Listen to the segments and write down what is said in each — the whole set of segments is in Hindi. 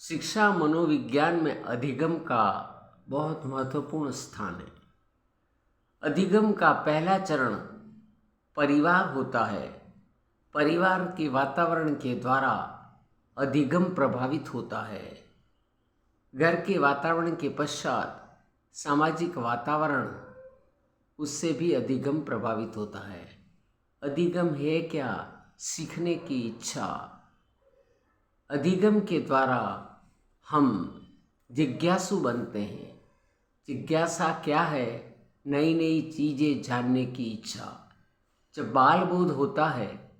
शिक्षा मनोविज्ञान में अधिगम का बहुत महत्वपूर्ण स्थान है। अधिगम का पहला चरण परिवार होता है। परिवार के वातावरण के द्वारा अधिगम प्रभावित होता है। घर के वातावरण के पश्चात सामाजिक वातावरण, उससे भी अधिगम प्रभावित होता है। अधिगम है क्या? सीखने की इच्छा। अधिगम के द्वारा हम जिज्ञासु बनते हैं। जिज्ञासा क्या है? नई नई चीज़ें जानने की इच्छा। जब बाल बोध होता है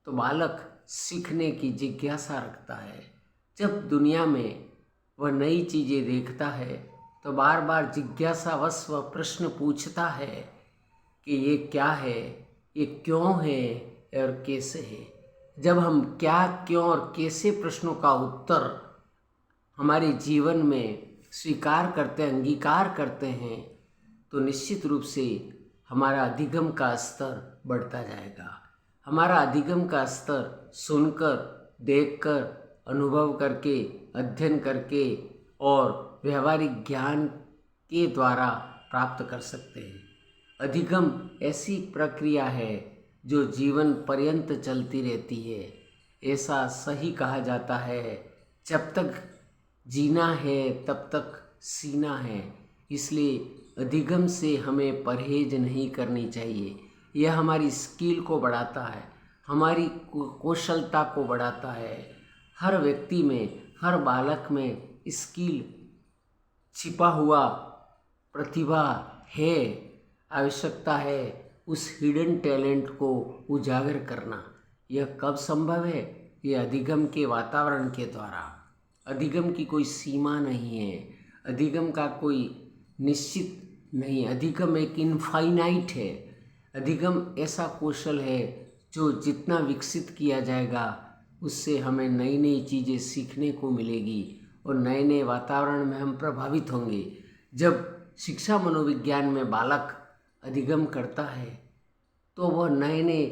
तो बालक सीखने की जिज्ञासा रखता है। जब दुनिया में वह नई चीज़ें देखता है तो बार बार जिज्ञासावश वह प्रश्न पूछता है कि ये क्या है, ये क्यों है और कैसे है। जब हम क्या, क्यों और कैसे प्रश्नों का उत्तर हमारे जीवन में स्वीकार करते हैं, अंगीकार करते हैं, तो निश्चित रूप से हमारा अधिगम का स्तर बढ़ता जाएगा। हमारा अधिगम का स्तर सुनकर, देखकर, अनुभव करके, अध्ययन करके और व्यवहारिक ज्ञान के द्वारा प्राप्त कर सकते हैं। अधिगम ऐसी प्रक्रिया है जो जीवन पर्यंत चलती रहती है। ऐसा सही कहा जाता है, जब तक जीना है तब तक सीना है। इसलिए अधिगम से हमें परहेज नहीं करनी चाहिए। यह हमारी स्किल को बढ़ाता है, हमारी कौशलता को बढ़ाता है। हर व्यक्ति में, हर बालक में स्किल छिपा हुआ प्रतिभा है। आवश्यकता है उस हिडन टैलेंट को उजागर करना। यह कब संभव है? यह अधिगम के वातावरण के द्वारा। अधिगम की कोई सीमा नहीं है, अधिगम का कोई निश्चित नहीं। अधिगम एक इनफाइनाइट है। अधिगम ऐसा कौशल है जो जितना विकसित किया जाएगा उससे हमें नई नई चीज़ें सीखने को मिलेगी और नए नए वातावरण में हम प्रभावित होंगे। जब शिक्षा मनोविज्ञान में बालक अधिगम करता है तो वह नए नए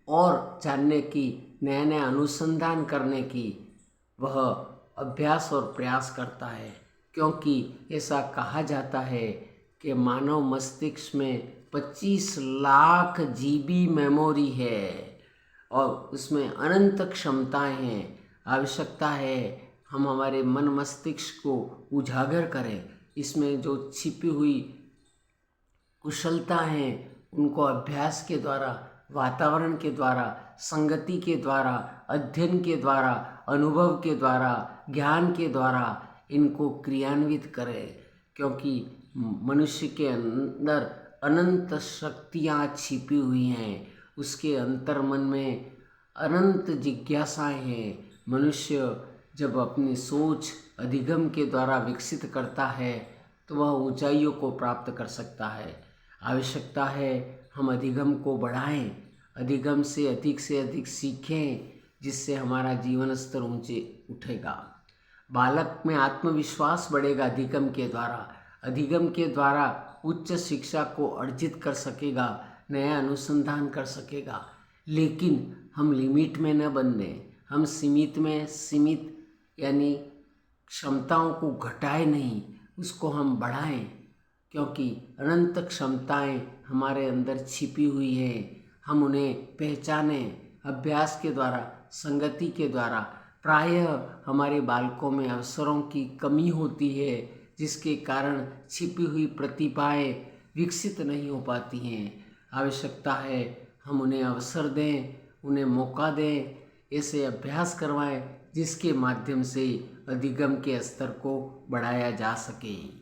और जानने की, नया नया अनुसंधान करने की वह अभ्यास और प्रयास करता है। क्योंकि ऐसा कहा जाता है कि मानव मस्तिष्क में 25 लाख जीबी मेमोरी है और उसमें अनंत क्षमताएं हैं। आवश्यकता है हम हमारे मन मस्तिष्क को उजागर करें। इसमें जो छिपी हुई कुशलता हैं उनको अभ्यास के द्वारा, वातावरण के द्वारा, संगति के द्वारा, अध्ययन के द्वारा, अनुभव के द्वारा, ज्ञान के द्वारा इनको क्रियान्वित करें। क्योंकि मनुष्य के अंदर अनंत शक्तियाँ छिपी हुई हैं। उसके अंतर्मन में अनंत जिज्ञासाएं हैं। मनुष्य जब अपनी सोच अधिगम के द्वारा विकसित करता है तो वह ऊंचाइयों को प्राप्त कर सकता है। आवश्यकता है हम अधिगम को बढ़ाएं, अधिगम से अधिक सीखें, जिससे हमारा जीवन स्तर ऊंचे उठेगा। बालक में आत्मविश्वास बढ़ेगा अधिगम के द्वारा। अधिगम के द्वारा उच्च शिक्षा को अर्जित कर सकेगा, नया अनुसंधान कर सकेगा। लेकिन हम लिमिट में न बंधे, हम सीमित यानी क्षमताओं को घटाए नहीं, उसको हम बढ़ाएं। क्योंकि अनंत क्षमताएं हमारे अंदर छिपी हुई हैं। हम उन्हें पहचानें अभ्यास के द्वारा, संगति के द्वारा। प्रायः हमारे बालकों में अवसरों की कमी होती है, जिसके कारण छिपी हुई प्रतिभाएं विकसित नहीं हो पाती हैं। आवश्यकता है हम उन्हें अवसर दें, उन्हें मौका दें, ऐसे अभ्यास करवाएं जिसके माध्यम से अधिगम के स्तर को बढ़ाया जा सके।